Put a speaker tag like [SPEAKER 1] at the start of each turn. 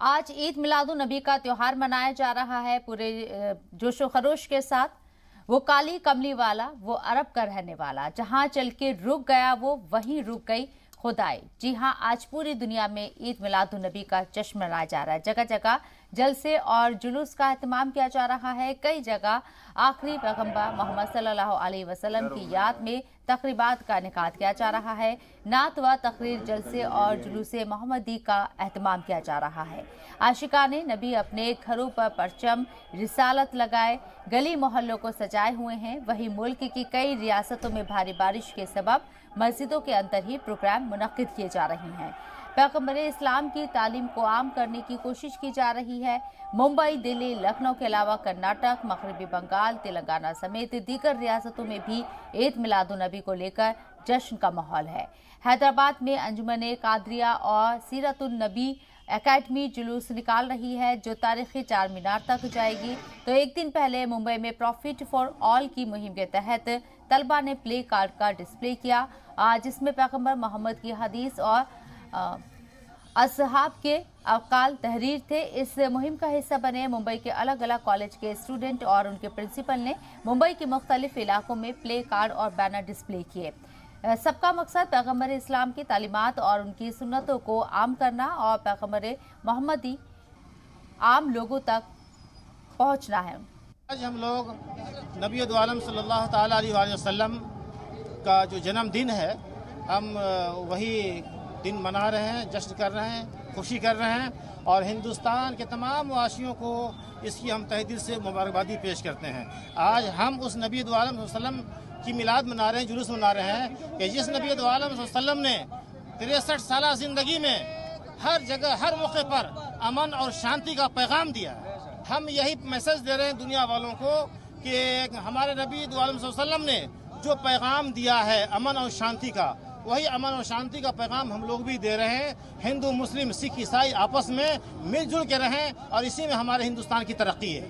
[SPEAKER 1] आज ईद मिलादुन नबी का त्योहार मनाया जा रहा है पूरे जोशो खरोश के साथ। वो काली कमली वाला, वो अरब का रहने वाला, जहां चल के रुक गया वो वहीं रुक गई खुदाई। जी हां, आज पूरी दुनिया में ईद मिलादुन नबी का जश्न मनाया जा रहा है। जगह जगह जलसे और जुलूस का एहतमाम किया जा रहा है। कई जगह आखिरी पैगंबर मोहम्मद सल्लल्लाहु अलैहि वसल्लम की याद में तकरीबात का इनेकाद किया जा रहा है। नात व तकरीर, जलसे और जुलूसे मोहम्मदी का एहतमाम किया जा रहा है। आशिकाने नबी अपने घरों पर परचम रिसालत लगाए गली मोहल्लों को सजाए हुए हैं। वहीं मुल्क की कई रियासतों में भारी बारिश के सबब मस्जिदों के अंदर ही प्रोग्राम मुनक्किद किए जा रहे हैं। पैगंबर इस्लाम की तालीम को आम करने की कोशिश की जा रही है। मुंबई, दिल्ली, लखनऊ के अलावा कर्नाटक, मगरबी बंगाल, तेलंगाना समेत दीगर रियासतों में भी ईद मिलादुन नबी को लेकर जश्न का माहौल है। हैदराबाद में अंजुमन कादरिया और सीरतुन नबी एकेडमी जुलूस निकाल रही है, जो तारीखी चार मीनार तक जाएगी। तो एक दिन पहले मुंबई में प्रॉफिट फॉर ऑल की मुहिम के तहत तलबा ने प्ले कार्ड का डिस्प्ले किया, जिसमें पैगंबर मोहम्मद की हदीस और असहाब के अकाल तहरीर थे। इस मुहिम का हिस्सा बने मुंबई के अलग अलग कॉलेज के स्टूडेंट और उनके प्रिंसिपल ने मुंबई के मुख्तलिफ इलाकों में प्ले कार्ड और बैनर डिस्प्ले किए। सबका मकसद पैगंबर इस्लाम की तालीमात और उनकी सुन्नतों को आम करना और पैगंबर मोहम्मदी आम लोगों तक पहुंचना है।
[SPEAKER 2] आज हम लोग नबी दो आलम सल्लल्लाहु ताला अलैहि वसल्लम का जो जन्मदिन है, हम वही दिन मना रहे हैं, जश्न कर रहे हैं, खुशी कर रहे हैं और हिंदुस्तान के तमाम वासियों को इसकी हम तहे दिल से मुबारकबादी पेश करते हैं। आज हम उस नबी दो आलम वसल्लम की मिलाद मना रहे हैं, जुलूस मना रहे हैं कि जिस नबी दो आलम वसल्लम ने 63 साल ज़िंदगी में हर जगह हर मौके पर अमन और शांति का पैगाम दिया है। हम यही मैसेज दे रहे हैं दुनिया वालों को कि हमारे नबी दो आलम वसल्लम ने जो पैगाम दिया है अमन और शांति का, वही अमन और शांति का पैगाम हम लोग भी दे रहे हैं। हिंदू, मुस्लिम, सिख, ईसाई आपस में मिलजुल के रहें और इसी में हमारे हिंदुस्तान की तरक्की है।